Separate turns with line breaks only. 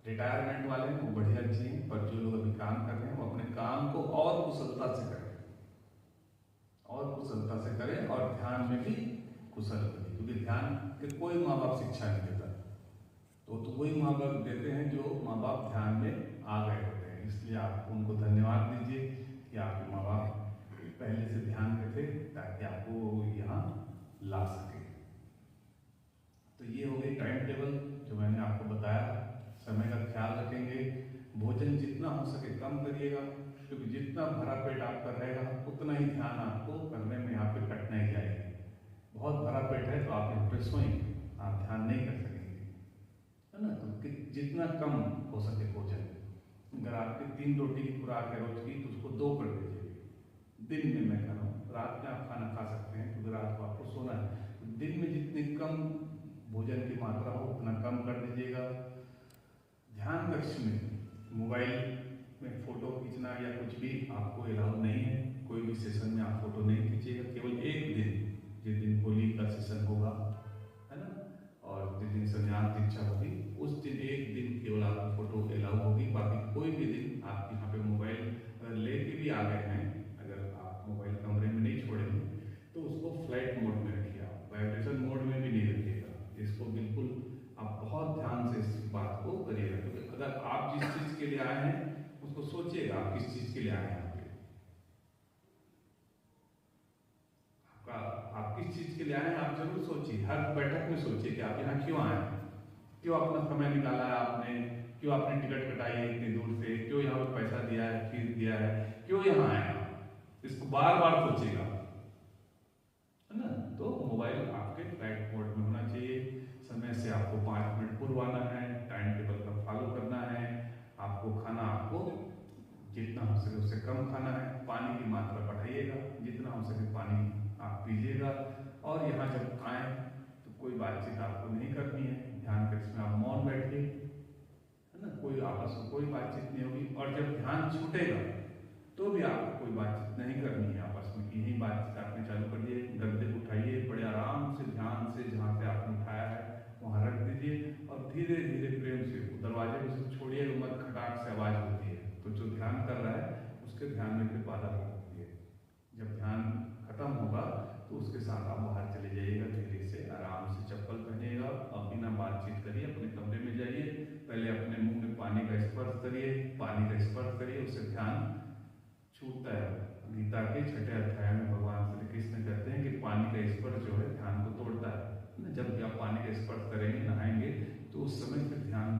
Retirement वाले हैं वो बढ़िया जिए, पर जो लोग अभी काम कर रहे हैं वो अपने काम को और कुशलता से करें, और कुशलता से करें, और ध्यान में भी कुशल बने, क्योंकि ध्यान के कोई माँ बाप शिक्षा नहीं देता, तो वही माँ बाप देते हैं जो माँ बाप ध्यान में आ गए होते हैं। इसलिए आप उनको धन्यवाद दीजिए कि आपके माँ बाप पहले से ध्यान में थे ताकि आपको यहाँ ला सके। तो ये हो गई टाइम टेबल जो मैंने आपको बताया। समय का ख्याल रखेंगे, भोजन जितना हो सके कम करिएगा, क्योंकि जितना भरा पेट आपका रहेगा उतना ही ध्यान आपको करने में यहाँ पे कठिनाई जाएगी। बहुत भरा पेट है तो आप यहाँ पे सोएंगे, आप ध्यान नहीं कर सकेंगे, है ना। तो जितना कम हो सके भोजन, अगर आपकी 3 रोटी की खुराक है रोज की तो उसको 2 कर दीजिए। दिन में मैं कह रहा हूँ, रात में आप खाना खा सकते हैं क्योंकि रात को आपको सोना है, तो दिन में जितनी कम भोजन की मात्रा हो उतना कम कर दीजिएगा। ध्यान कक्ष में मोबाइल में फोटो खींचना या कुछ भी आपको अलाउ नहीं है। कोई भी सेशन में आप फोटो नहीं खींचिएगा, केवल एक दिन, जिस दिन होली का सेशन होगा, है ना, और जिस दिन संन्यास दीक्षा होगी उस दिन एक दिन केवल आपको फोटो अलाउ होगी। बाकी कोई भी दिन आप यहाँ पे मोबाइल अगर लेके भी आ गए हैं, अगर आप मोबाइल कमरे में नहीं छोड़ेंगे तो उसको फ्लाइट मोड में रखिए, आप वाइब्रेशन मोड में भी नहीं रखिएगा। इसको बिल्कुल आप बहुत ध्यान से इस बात को करिएगा, क्योंकि अगर आप जिस चीज के लिए आए हैं उसको सोचिएगा, आप किस चीज के लिए आए हैं, आप किस चीज के लिए आए हैं आप जरूर सोचिए। हर बैठक में सोचिए कि आप यहाँ क्यों आए हैं, क्यों अपना समय निकाला है आपने, क्यों आपने टिकट कटाई है इतनी दूर से, क्यों यहाँ पे पैसा दिया है, फीस दिया है, क्यों यहाँ आए हैं, इसको बार बार सोचिएगा, है ना। तो मोबाइल आपके फ्लाइट मोड में होना चाहिए। समय से आपको 5 मिनट पूर्व आना है, टाइम टेबल का फॉलो करना है, आपको खाना आपको जितना हो सके उससे कम खाना है, पानी की मात्रा बढ़ाइएगा, जितना हो सके पानी आप पीजिएगा। और यहाँ जब आए तो कोई बातचीत आपको नहीं करनी है, ध्यान कक्ष में आप मौन बैठिए, है ना, कोई आपस में कोई बातचीत नहीं होगी। और जब ध्यान छूटेगा तो भी आपको कोई बातचीत नहीं करनी है आपस में, यही बातचीत आपने चालू कर दिए। गद्दे उठाइए, बड़े आराम से ध्यान से जहाँ से आपने उठाया है वहाँ रख दीजिए, और धीरे धीरे प्रेम से दरवाजे में से छोड़िए, मत खटाक से आवाज होती है तो जो ध्यान कर रहा है उसके ध्यान में फिर बाधा लगती है। जब ध्यान खत्म होगा तो उसके साथ आप बाहर चले जाइएगा, धीरे से आराम से चप्पल पहनिएगा, अब बिना बातचीत करिए अपने कमरे में जाइए, पहले अपने मुंह में पानी का स्पर्श करिए, पानी का स्पर्श करिए, उससे ध्यान छूटता है। गीता के 6वें अध्याय में भगवान श्री कृष्ण कहते हैं कि पानी का स्पर्श जो है ध्यान को तोड़ता है। जब भी आप पानी का स्पर्श करेंगे, नहाएंगे, तो उस समय फिर ध्यान